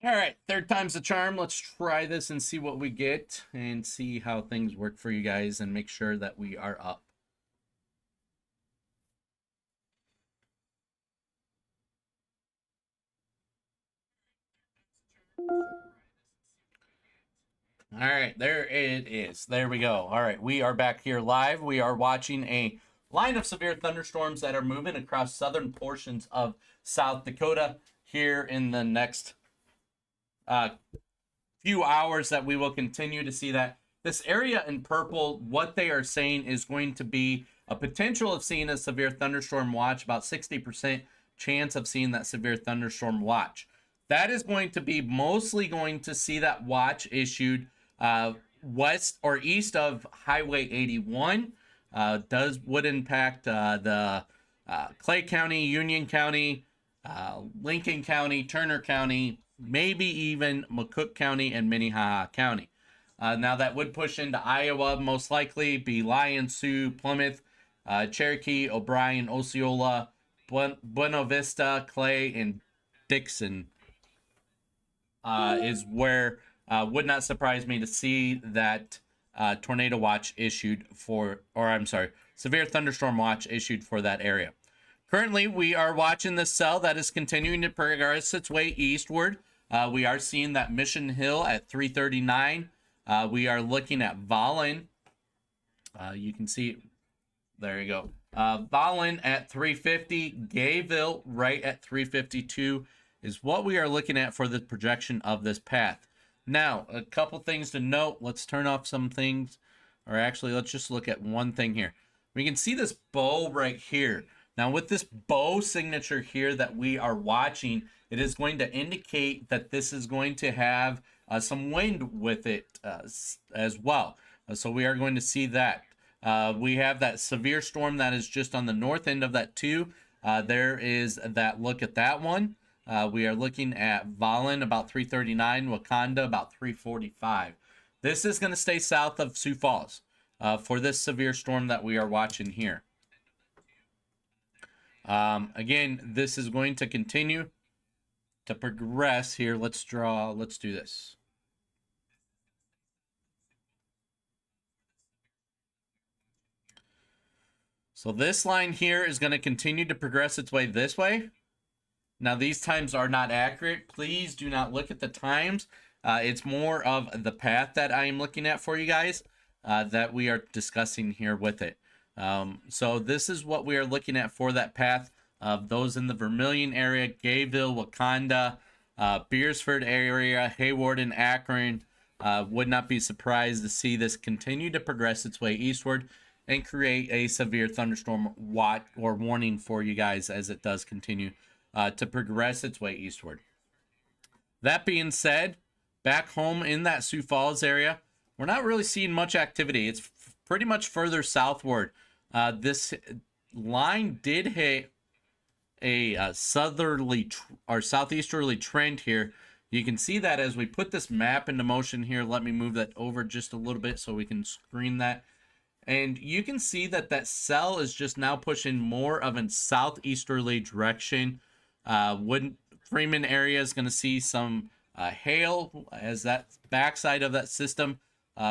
All right, third time's the charm. Let's try this and see what we get and see how things work for you guys and make sure that we are up. All right, there it is. There we go. All right, we are back here live. We are watching a line of severe thunderstorms that are moving across southern portions of South Dakota here in the next few hours that we will continue to see that. This area in purple, what they are saying is going to be a potential of seeing a severe thunderstorm watch, about 60% chance of seeing that severe thunderstorm watch. That is going to be mostly going to see that watch issued west or east of Highway 81. Would impact the Clay County, Union County, Lincoln County, Turner County, maybe even McCook County and Minnehaha County. Now that would push into Iowa, most likely be Lyon, Sioux, Plymouth, Cherokee, O'Brien, Osceola, Buena Vista, Clay, and Dixon is where would not surprise me to see that tornado watch issued for, or I'm sorry, severe thunderstorm watch issued for that area. Currently, we are watching this cell that is continuing to progress its way eastward. We are seeing that Mission Hill at 339. We are looking at Volin. You can see, there you go. Volin at 350. Gayville right at 352 is what we are looking at for the projection of this path. Now, a couple things to note. Let's turn off some things. Or actually, let's just look at one thing here. We can see this bow right here. Now, with this bow signature here that we are watching, it is going to indicate that this is going to have some wind with it as well. So we are going to see that. We have that severe storm that is just on the north end of that too. There is that look at that one. We are looking at Volin about 339, Wakanda about 345. This is going to stay south of Sioux Falls for this severe storm that we are watching here. Again, this is going to continue to progress here. Let's do this. So this line here is going to continue to progress its way this way. Now, these times are not accurate. Please do not look at the times. It's more of the path that I am looking at for you guys that we are discussing here with it. So this is what we are looking at for that path of those in the Vermilion area, Gayville, Wakanda, Beersford area, Hayward, and Akron. Would not be surprised to see this continue to progress its way eastward and create a severe thunderstorm watch or warning for you guys as it does continue to progress its way eastward. That being said, back home in that Sioux Falls area, we're not really seeing much activity. It's pretty much further southward. This line did hit a southerly or southeasterly trend here. You can see that as we put this map into motion here. Let me move that over just a little bit so we can screen that. And you can see that that cell is just now pushing more of a southeasterly direction. Wood Freeman area is going to see some hail as that backside of that system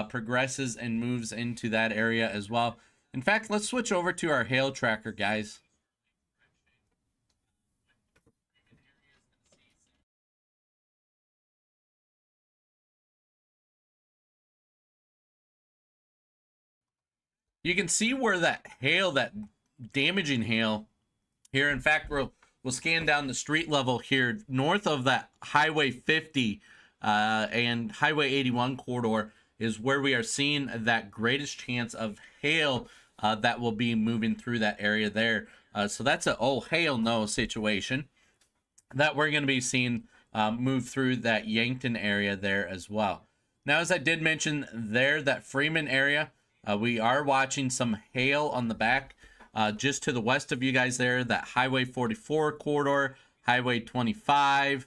progresses and moves into that area as well. In fact, let's switch over to our hail tracker, guys. You can see where that hail, that damaging hail here. In fact, we'll scan down the street level here north of that Highway 50 and Highway 81 corridor is where we are seeing that greatest chance of hail that will be moving through that area there. So that's a oh hail no situation that we're going to be seeing move through that Yankton area there as well. Now, as I did mention there, that Freeman area, we are watching some hail on the back just to the west of you guys there, that Highway 44 corridor, Highway 25,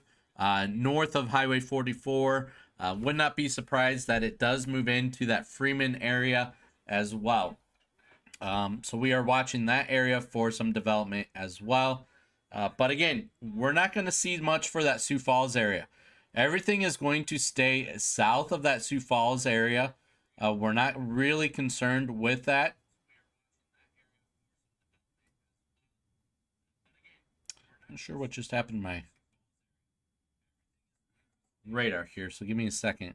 north of Highway 44. Would not be surprised that it does move into that Freeman area as well. So we are watching that area for some development as well. But again, we're not going to see much for that Sioux Falls area. Everything is going to stay south of that Sioux Falls area. We're not really concerned with that. Not sure what just happened to my radar here, so give me a second.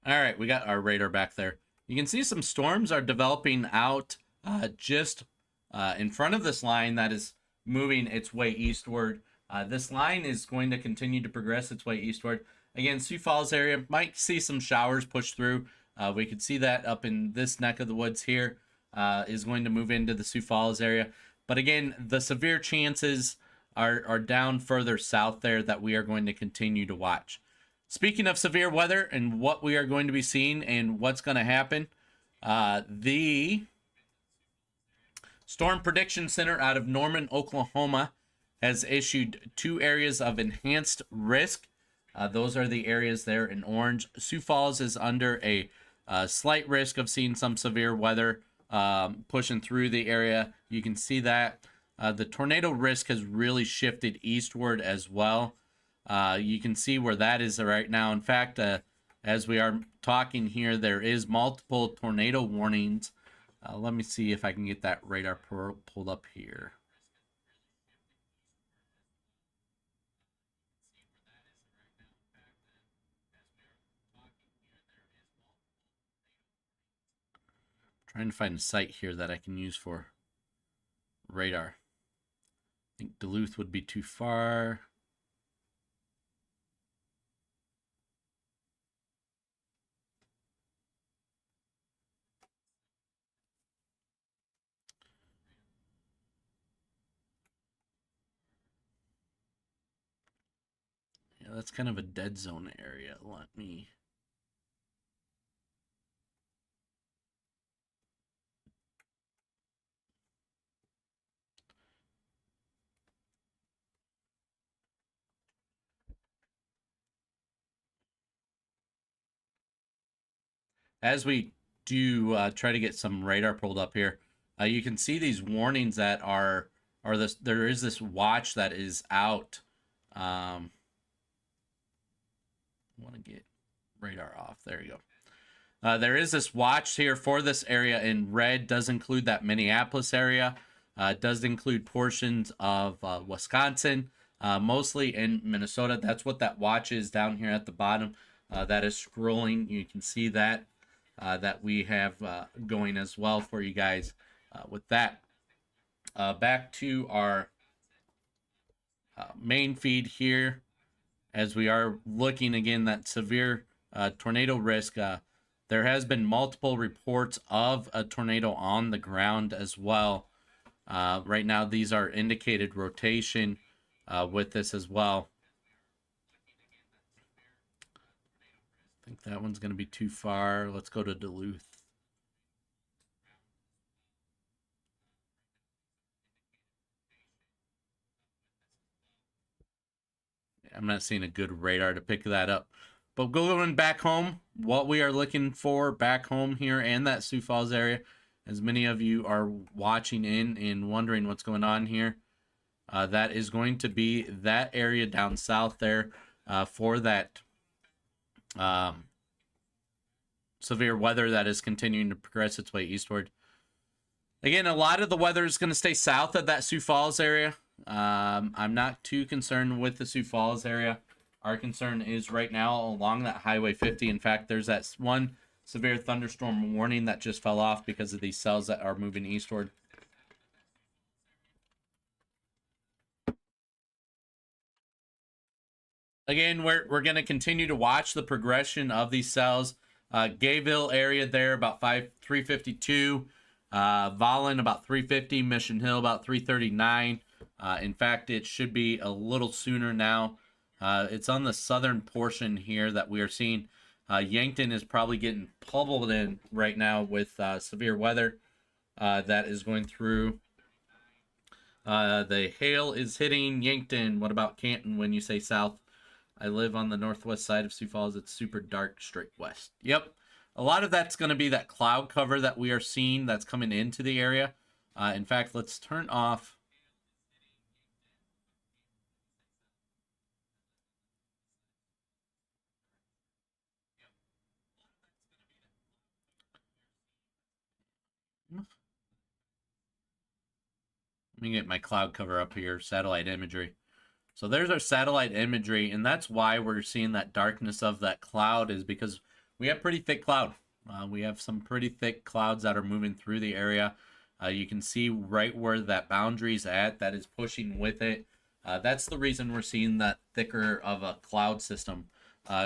All right, we got our radar back there. You can see some storms are developing out just in front of this line that is moving its way eastward. This line is going to continue to progress its way eastward. Again, Sioux Falls area might see some showers push through. We could see that up in this neck of the woods here is going to move into the Sioux Falls area. But again, the severe chances are down further south there that we are going to continue to watch. Speaking of severe weather and what we are going to be seeing and what's going to happen, the Storm Prediction Center out of Norman, Oklahoma, has issued 2 areas of enhanced risk. Those are the areas there in orange. Sioux Falls is under a slight risk of seeing some severe weather pushing through the area. You can see that. The tornado risk has really shifted eastward as well. You can see where that is right now. In fact, as we are talking here, there is multiple tornado warnings. Let me see if I can get that radar pulled up here. I'm trying to find a site here that I can use for radar. I think Duluth would be too far. Yeah, that's kind of a dead zone area. Let me... As we do try to get some radar pulled up here, you can see these warnings that are this. There is this watch that is out. I want to get radar off. There you go. There is this watch here for this area in red. Does include that Minneapolis area. Does include portions of Wisconsin, mostly in Minnesota. That's what that watch is down here at the bottom. That is scrolling. You can see that. That we have going as well for you guys with that. Back to our main feed here, as we are looking again that severe tornado risk. There has been multiple reports of a tornado on the ground as well. Right now, these are indicated rotation with this as well. I think that one's going to be too far. Let's go to Duluth. I'm not seeing a good radar to pick that up. But going back home, what we are looking for back home here and that Sioux Falls area, as many of you are watching in and wondering what's going on here, that is going to be that area down south there for that severe weather that is continuing to progress its way eastward. Again, a lot of the weather is going to stay south of that Sioux Falls area. I'm not too concerned with the Sioux Falls area. Our concern is right now along that Highway 50. In fact, there's that one severe thunderstorm warning that just fell off because of these cells that are moving eastward. Again, we're going to continue to watch the progression of these cells. Gayville area there about 352. Volin about 350. Mission Hill about 339. In fact, it should be a little sooner now. It's on the southern portion here that we are seeing. Yankton is probably getting pummeled in right now with severe weather that is going through. The hail is hitting Yankton. What about Canton when you say south? I live on the northwest side of Sioux Falls. It's super dark straight west. Yep. A lot of that's going to be that cloud cover that we are seeing that's coming into the area. In fact, let's turn off. Let me get my cloud cover up here, satellite imagery. So there's our satellite imagery, and that's why we're seeing that darkness of that cloud is because we have pretty thick cloud. We have some pretty thick clouds that are moving through the area. You can see right where that boundary is at that is pushing with it. That's the reason we're seeing that thicker of a cloud system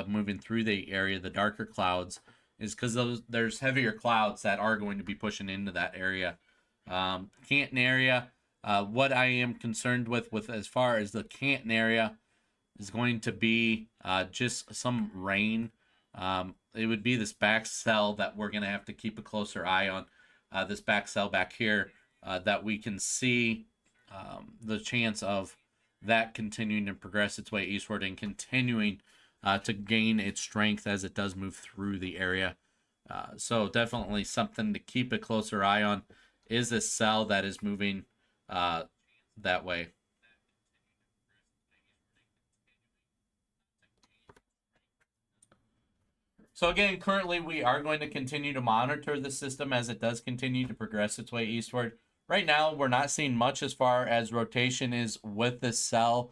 moving through the area. The darker clouds is because there's heavier clouds that are going to be pushing into that area. Canton area. What I am concerned with as far as the Canton area is going to be just some rain. It would be this back cell that we're going to have to keep a closer eye on. This back cell back here that we can see the chance of that continuing to progress its way eastward and continuing to gain its strength as it does move through the area. So definitely something to keep a closer eye on is this cell that is moving that way. So again, currently we are going to continue to monitor the system as it does continue to progress its way eastward. Right now, we're not seeing much as far as rotation is with this cell.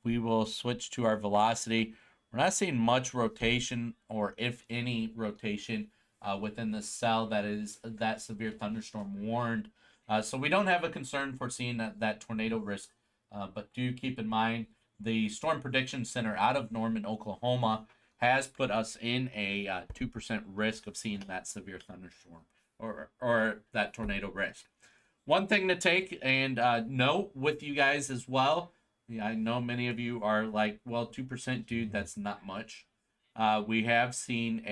We will switch to our velocity. We're not seeing much rotation, or if any rotation, within the cell that is that severe thunderstorm warned. So we don't have a concern for seeing that tornado risk, but do keep in mind the Storm Prediction Center out of Norman, Oklahoma, has put us in a 2% risk of seeing that severe thunderstorm or that tornado risk. One thing to take and note with you guys as well, yeah, I know many of you are like, well, 2%, dude, that's not much. We have seen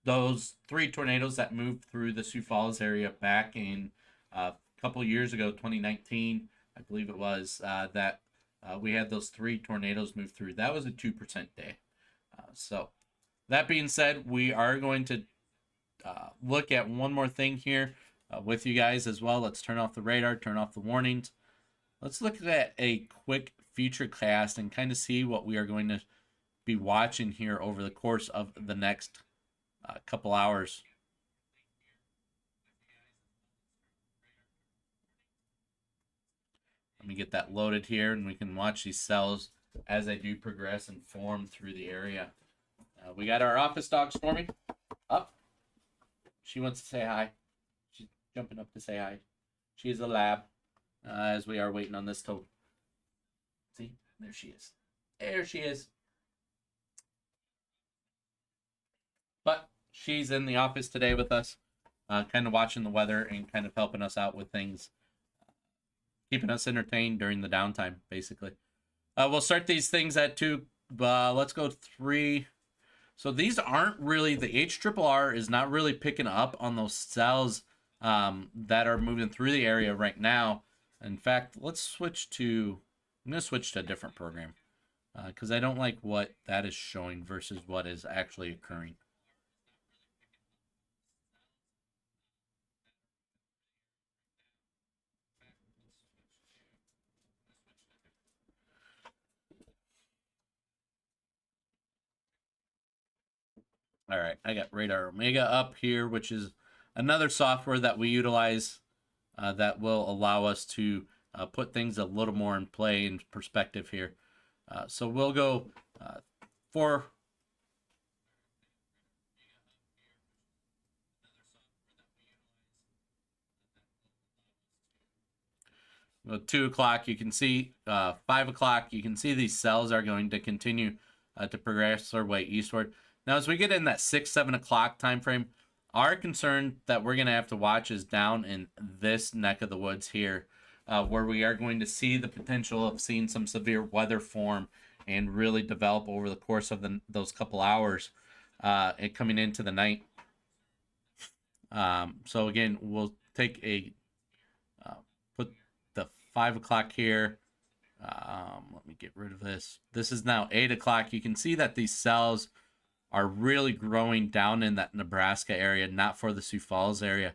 those 3 tornadoes that moved through the Sioux Falls area back in a couple years ago, 2019, I believe it was, that we had those 3 tornadoes move through. That was a 2% day. So that being said, we are going to look at one more thing here with you guys as well. Let's turn off the radar, turn off the warnings. Let's look at a quick future cast and kind of see what we are going to be watching here over the course of the next couple hours. Let me get that loaded here, and we can watch these cells as they do progress and form through the area. We got our office dog, Stormy, up. She wants to say hi. She's jumping up to say hi. She is a lab, as we are waiting on this to... See? There she is. There she is. But she's in the office today with us, kind of watching the weather and kind of helping us out with things, keeping us entertained during the downtime, basically. We'll start these things at 2. Let's go 3. So these aren't really, the HRRR is not really picking up on those cells that are moving through the area right now. In fact, let's switch to, I'm going to switch to a different program because I don't like what that is showing versus what is actually occurring. All right, I got Radar Omega up here, which is another software that we utilize that will allow us to put things a little more in play and perspective here. So we'll go for well, 2 o'clock. You can see 5 o'clock. You can see these cells are going to continue to progress their way eastward. Now, as we get in that 6, 7 o'clock time frame, our concern that we're going to have to watch is down in this neck of the woods here, where we are going to see the potential of seeing some severe weather form and really develop over the course of those couple hours and coming into the night. So again, we'll take a put the 5 o'clock here. Let me get rid of this. This is now 8 o'clock. You can see that these cells are really growing down in that Nebraska area, not for the Sioux Falls area.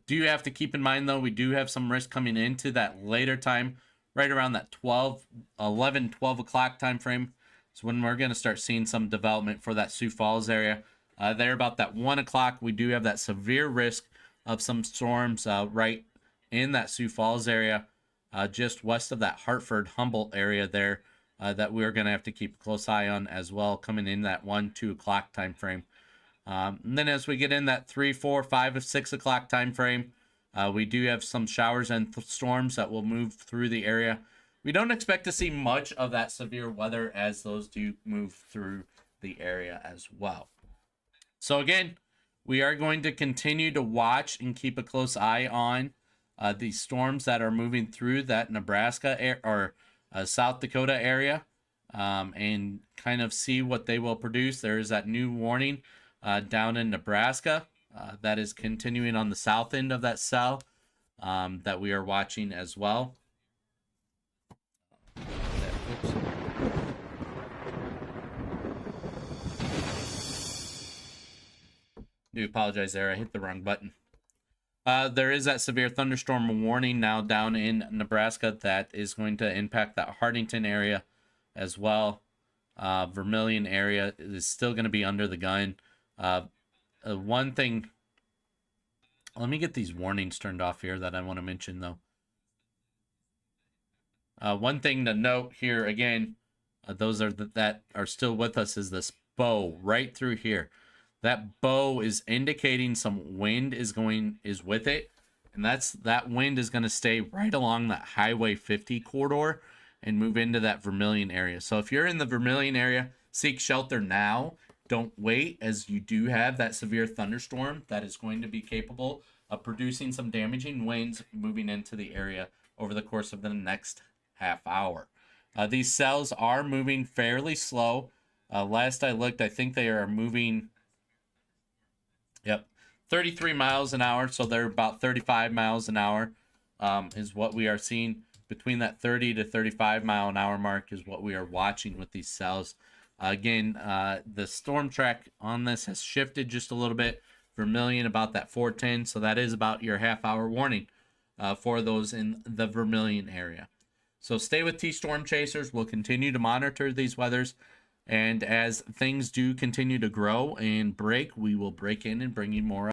Do you have to keep in mind, though, we do have some risk coming into that later time, right around that 12 o'clock time frame. So when we're going to start seeing some development for that Sioux Falls area. There about that 1 o'clock, we do have that severe risk of some storms right in that Sioux Falls area, just west of that Hartford, Humboldt area there. That we're going to have to keep a close eye on as well, coming in that 1, 2 o'clock time frame. And then as we get in that 3, 4, 5, 6 o'clock time frame, we do have some showers and storms that will move through the area. We don't expect to see much of that severe weather as those do move through the area as well. So again, we are going to continue to watch and keep a close eye on these storms that are moving through that Nebraska or South Dakota area, and kind of see what they will produce. There is that new warning down in Nebraska that is continuing on the south end of that cell that we are watching as well. Do apologize there. I hit the wrong button. There is that severe thunderstorm warning now down in Nebraska that is going to impact that Hartington area as well. Vermilion area is still going to be under the gun. One thing, let me get these warnings turned off here that I want to mention though. One thing to note here again, those are that are still with us, is this bow right through here. That bow is indicating some wind is with it, and that wind is going to stay right along that Highway 50 corridor and move into that Vermilion area. So if you're in the Vermilion area, seek shelter now. Don't wait, as you do have that severe thunderstorm that is going to be capable of producing some damaging winds moving into the area over the course of the next half hour. These cells are moving fairly slow. Last I looked, I think they are moving 33 miles an hour, so they're about 35 miles an hour is what we are seeing. Between that 30 to 35 mile an hour mark is what we are watching with these cells. Again, the storm track on this has shifted just a little bit. Vermilion about that 410, so that is about your half-hour warning for those in the Vermilion area. So stay with T-Storm Chasers. We'll continue to monitor these weathers. And as things do continue to grow and break, we will break in and bring you more